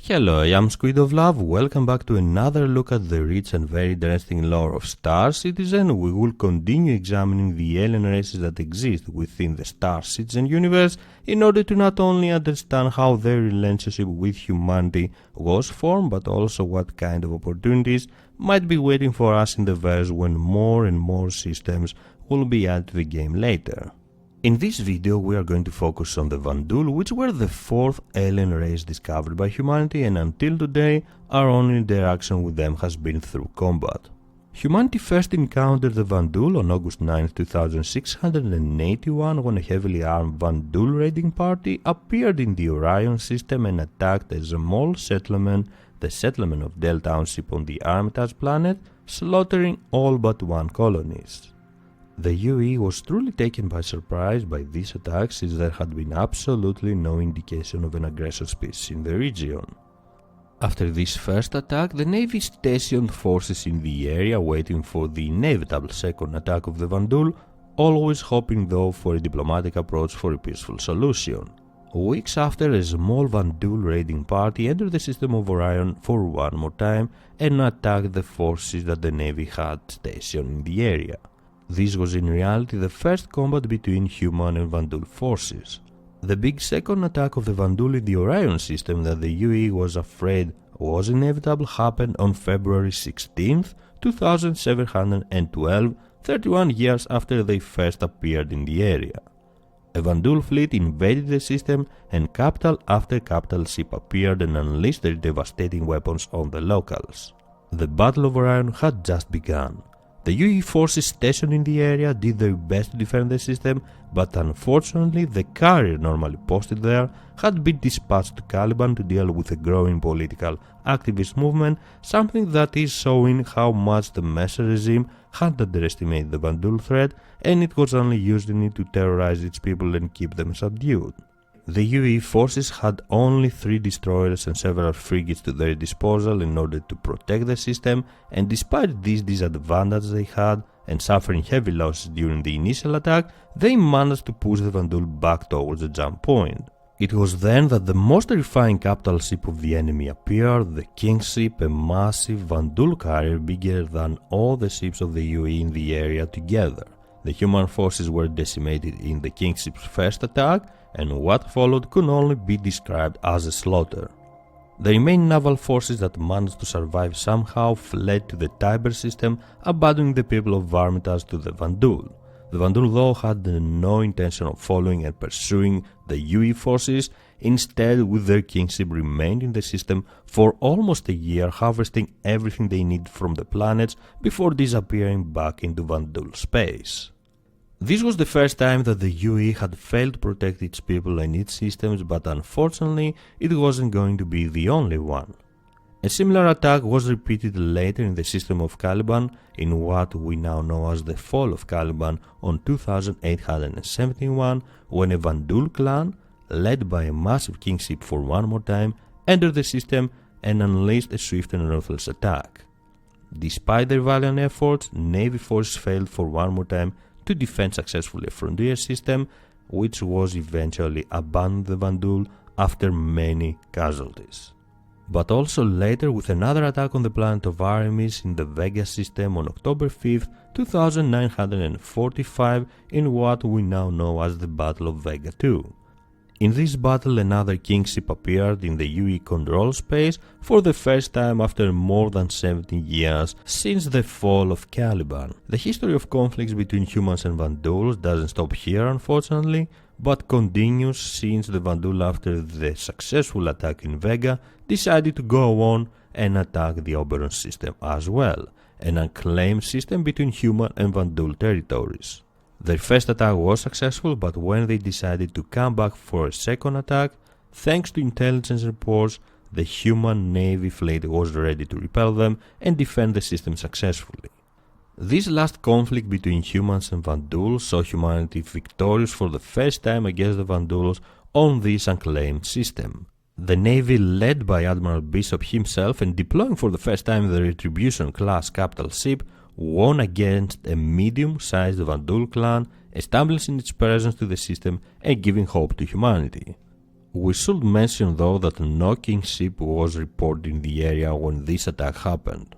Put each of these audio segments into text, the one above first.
Hello, I am SquidofLove. Welcome back to another look at the rich and very interesting lore of Star Citizen. We will continue examining the alien races that exist within the Star Citizen universe in order to not only understand how their relationship with humanity was formed, but also what kind of opportunities might be waiting for us in the verse when more and more systems will be added to the game later. In this video we are going to focus on the Vanduul, which were the fourth alien race discovered by humanity, and until today our only interaction with them has been through combat. Humanity first encountered the Vanduul on August 9, 2681, when a heavily armed Vanduul raiding party appeared in the Orion system and attacked a small settlement, the settlement of Del Township on the Armitage planet, slaughtering all but one colonist. The UE was truly taken by surprise by this attack, since there had been absolutely no indication of an aggressor species in the region. After this first attack, the Navy stationed forces in the area waiting for the inevitable second attack of the Vanduul, always hoping though for a diplomatic approach for a peaceful solution. Weeks after, a small Vanduul raiding party entered the system of Orion for one more time and attacked the forces that the Navy had stationed in the area. This was in reality the first combat between human and Vanduul forces. The big second attack of the Vanduul in the Orion system that the UE was afraid was inevitable happened on February 16, 2712, 31 years after they first appeared in the area. A Vanduul fleet invaded the system, and capital after capital ship appeared and unleashed their devastating weapons on the locals. The Battle of Orion had just begun. The UE forces stationed in the area did their best to defend the system, but unfortunately the carrier normally posted there had been dispatched to Caliban to deal with a growing political activist movement, something that is showing how much the Mesa regime had underestimated the Vanduul threat, and it was only using it to terrorize its people and keep them subdued. The UE forces had only 3 destroyers and several frigates to their disposal in order to protect the system, and despite this disadvantage they had, and suffering heavy losses during the initial attack, they managed to push the Vanduul back towards the jump point. It was then that the most terrifying capital ship of the enemy appeared, the Kingship, a massive Vanduul carrier bigger than all the ships of the UE in the area together. The human forces were decimated in the Kingship's first attack, and what followed could only be described as a slaughter. The remaining naval forces that managed to survive somehow fled to the Tiber system, abandoning the people of Armitage to the Vanduul. The Vanduul though had no intention of following and pursuing the UE forces. Instead, with their kingship remained in the system for almost a year, harvesting everything they needed from the planets before disappearing back into Vanduul space. This was the first time that the UE had failed to protect its people and its systems, but unfortunately it wasn't going to be the only one. A similar attack was repeated later in the system of Caliban, in what we now know as the Fall of Caliban on 2871, when a Vanduul clan, led by a massive kingship for one more time, entered the system and unleashed a swift and ruthless attack. Despite their valiant efforts, Navy forces failed for one more time to defend successfully a frontier system, which was eventually abandoned the Vanduul after many casualties. But also later with another attack on the planet of Aramis in the Vega system on October 5, 2945, in what we now know as the Battle of Vega II. In this battle, another kingship appeared in the UE control space for the first time after more than 70 years since the fall of Caliban. The history of conflicts between humans and Vanduuls doesn't stop here, unfortunately, but continues since the Vanduul, after the successful attack in Vega, decided to go on and attack the Oberon system as well, an unclaimed system between human and Vanduul territories. Their first attack was successful, but when they decided to come back for a second attack, thanks to intelligence reports, the human navy fleet was ready to repel them and defend the system successfully. This last conflict between humans and Vanduul saw humanity victorious for the first time against the Vanduuls on this unclaimed system. The navy, led by Admiral Bishop himself and deploying for the first time the Retribution-class capital ship, won against a medium-sized Vanduul clan, establishing its presence to the system and giving hope to humanity. We should mention though that no king ship was reported in the area when this attack happened.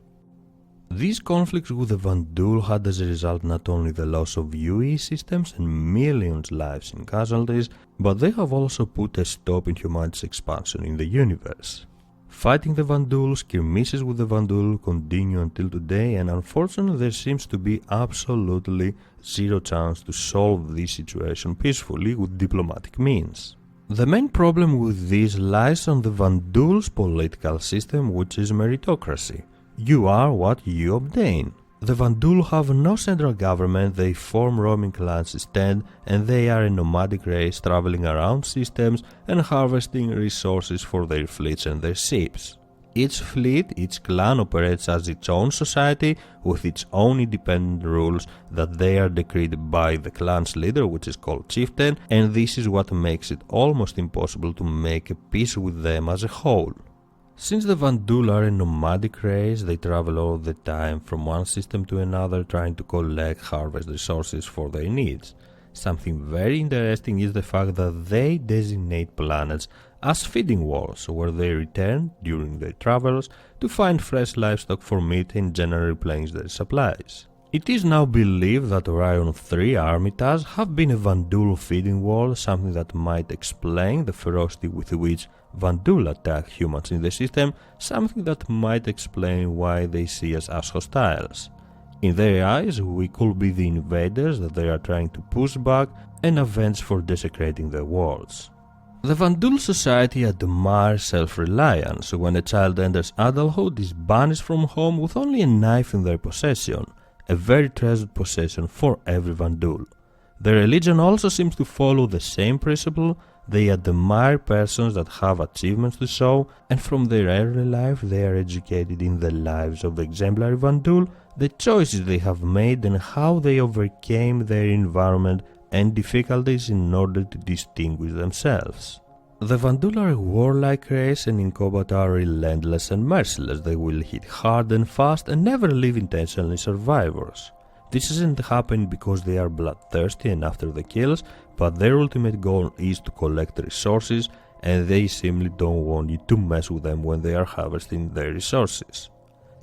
These conflicts with the Vanduul had as a result not only the loss of UE systems and millions lives in casualties, but they have also put a stop in humanity's expansion in the universe. Fighting the Vanduul, skirmishes with the Vanduul continue until today, and unfortunately there seems to be absolutely zero chance to solve this situation peacefully with diplomatic means. The main problem with this lies on the Vanduul's political system, which is meritocracy. You are what you obtain. The Vanduul have no central government, they form roaming clans instead, and they are a nomadic race traveling around systems and harvesting resources for their fleets and their ships. Each fleet, each clan operates as its own society with its own independent rules that they are decreed by the clan's leader, which is called chieftain, and this is what makes it almost impossible to make a peace with them as a whole. Since the Vanduul are a nomadic race, they travel all the time from one system to another trying to collect, harvest resources for their needs. Something very interesting is the fact that they designate planets as feeding walls, where they return during their travels to find fresh livestock for meat and generally replenish their supplies. It is now believed that Orion 3 Armitage have been a Vanduul feeding wall, something that might explain the ferocity with which Vanduul attack humans in the system, something that might explain why they see us as hostiles. In their eyes, we could be the invaders that they are trying to push back and avenge for desecrating their worlds. The Vanduul Society admires self-reliance. When a child enters adulthood, is banished from home with only a knife in their possession, a very treasured possession for every Vanduul. Their religion also seems to follow the same principle. They admire persons that have achievements to show, and from their early life they are educated in the lives of the exemplary Vanduul, the choices they have made and how they overcame their environment and difficulties in order to distinguish themselves. The Vanduul are a warlike race and in combat are relentless and merciless. They will hit hard and fast and never leave intentionally survivors. This isn't happening because they are bloodthirsty and after the kills, but their ultimate goal is to collect resources and they simply don't want you to mess with them when they are harvesting their resources.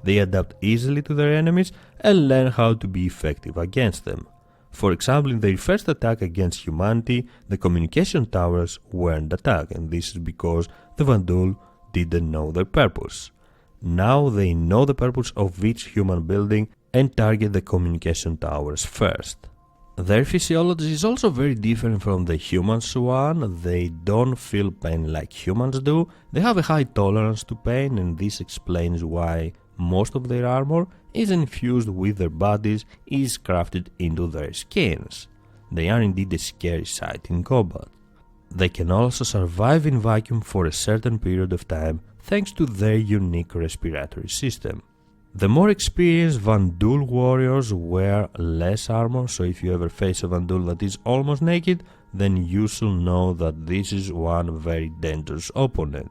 They adapt easily to their enemies and learn how to be effective against them. For example, in their first attack against humanity, the communication towers weren't attacked, and this is because the Vanduul didn't know their purpose. Now they know the purpose of each human building and target the communication towers first. Their physiology is also very different from the humans one. They don't feel pain like humans do. They have a high tolerance to pain, and this explains why most of their armor is infused with their bodies, is crafted into their skins. They are indeed a scary sight in combat. They can also survive in vacuum for a certain period of time thanks to their unique respiratory system. The more experienced Vanduul warriors wear less armor, so if you ever face a Vanduul that is almost naked, then you should know that this is one very dangerous opponent.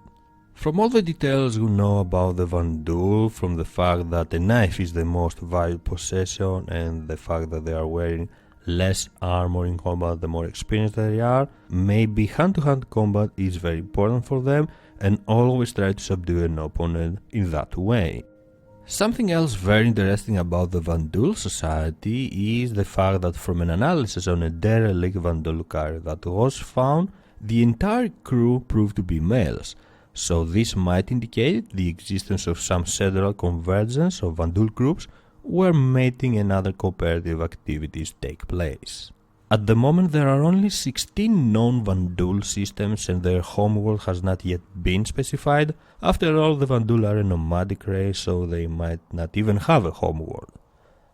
From all the details we know about the Vanduul, from the fact that a knife is the most valued possession and the fact that they are wearing less armor in combat the more experienced they are, maybe hand-to-hand combat is very important for them and always try to subdue an opponent in that way. Something else very interesting about the Vanduul Society is the fact that from an analysis on a derelict Vanduul carrier that was found, the entire crew proved to be males. So this might indicate the existence of some central convergence of Vanduul groups where mating and other cooperative activities take place. At the moment there are only 16 known Vanduul systems and their homeworld has not yet been specified. After all, the Vanduul are a nomadic race, so they might not even have a homeworld.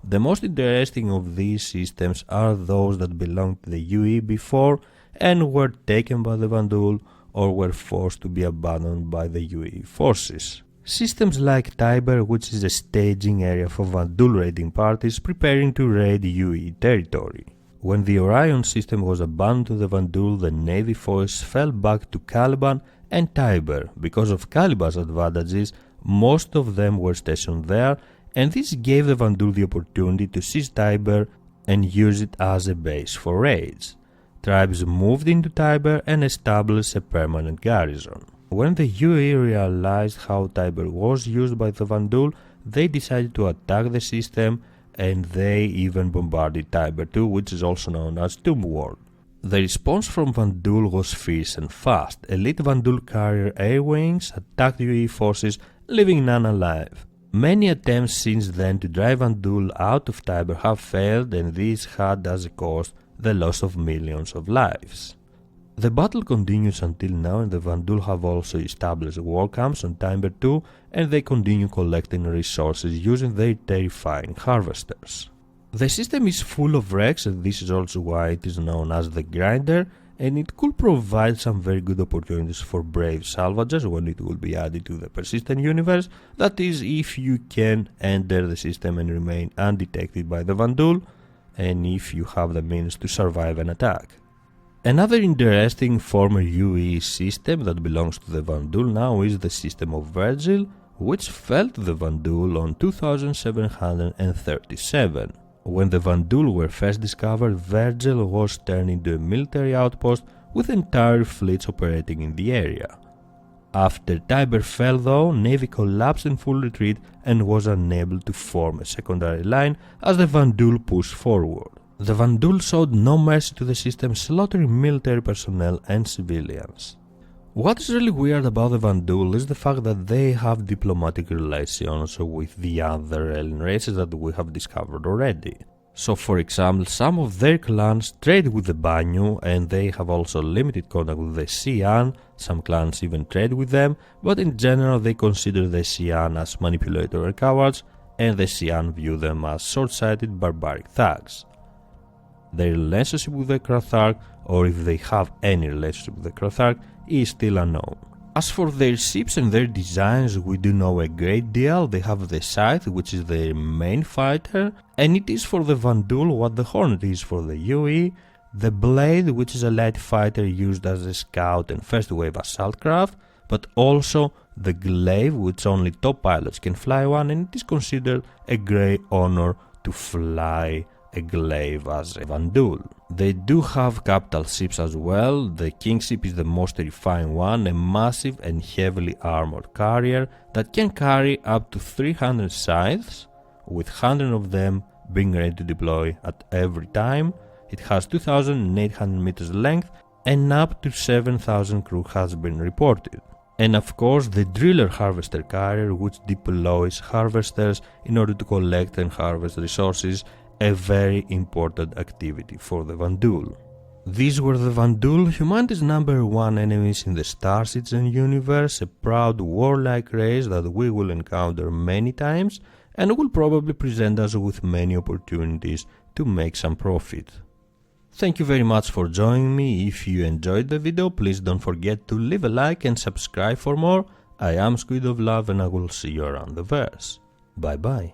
The most interesting of these systems are those that belonged to the UE before and were taken by the Vanduul or were forced to be abandoned by the UE forces. Systems like Tiber, which is a staging area for Vanduul raiding parties preparing to raid UE territory. When the Orion system was abandoned to the Vanduul, the Navy force fell back to Caliban and Tiber. Because of Caliban's advantages, most of them were stationed there, and this gave the Vanduul the opportunity to seize Tiber and use it as a base for raids. tribes moved into Tiber and established a permanent garrison. When the UE realized how Tiber was used by the Vanduul, they decided to attack the system, and they even bombarded Tiber 2, which is also known as Tomb World. The response from Vanduul was fierce and fast. Elite Vanduul carrier air wings attacked UE forces, leaving none alive. Many attempts since then to drive Vanduul out of Tiber have failed, and this had as a cost the loss of millions of lives. The battle continues until now, and the Vanduul have also established war camps on Tiber 2, and they continue collecting resources using their terrifying harvesters. The system is full of wrecks, and this is also why it is known as the Grinder, and it could provide some very good opportunities for brave salvagers when it will be added to the persistent universe, that is, if you can enter the system and remain undetected by the Vanduul, and if you have the means to survive an attack. Another interesting former UE system that belongs to the Vanduul now is the system of Virgil, which fell to the Vanduul on 2737. When the Vanduul were first discovered, Virgil was turned into a military outpost with entire fleets operating in the area. After Tiber fell though, Navy collapsed in full retreat and was unable to form a secondary line as the Vanduul pushed forward. The Vanduul showed no mercy to the system, slaughtering military personnel and civilians. What is really weird about the Vanduul is the fact that they have diplomatic relations with the other alien races that we have discovered already. So for example, some of their clans trade with the Banyu, and they have also limited contact with the Xi'an. Some clans even trade with them, but in general they consider the Xi'an as manipulators and cowards, and the Xi'an view them as short-sighted barbaric thugs. Their relationship with the Krothark, or if they have any relationship with the Krothark, is still unknown. As for their ships and their designs, we do know a great deal. They have the Scythe, which is their main fighter, and it is for the Vanduul what the Hornet is for the UE, the Blade, which is a light fighter used as a scout and first wave assault craft, but also the Glaive, which only top pilots can fly one, and it is considered a great honor to fly a Glaive as a Vanduul. They do have capital ships as well. The King ship is the most terrifying one, a massive and heavily armored carrier that can carry up to 300 scythes, with 100 of them being ready to deploy at every time. It has 2,800 meters length, and up to 7,000 crew has been reported. And of course the Driller Harvester carrier, which deploys harvesters in order to collect and harvest resources, a very important activity for the Vanduul. These were the Vanduul, humanity's #1 enemies in the Star Citizen universe, a proud warlike race that we will encounter many times and will probably present us with many opportunities to make some profit. Thank you very much for joining me. If you enjoyed the video, please don't forget to leave a like and subscribe for more. I am SquidofLove, and I will see you around the verse. Bye bye.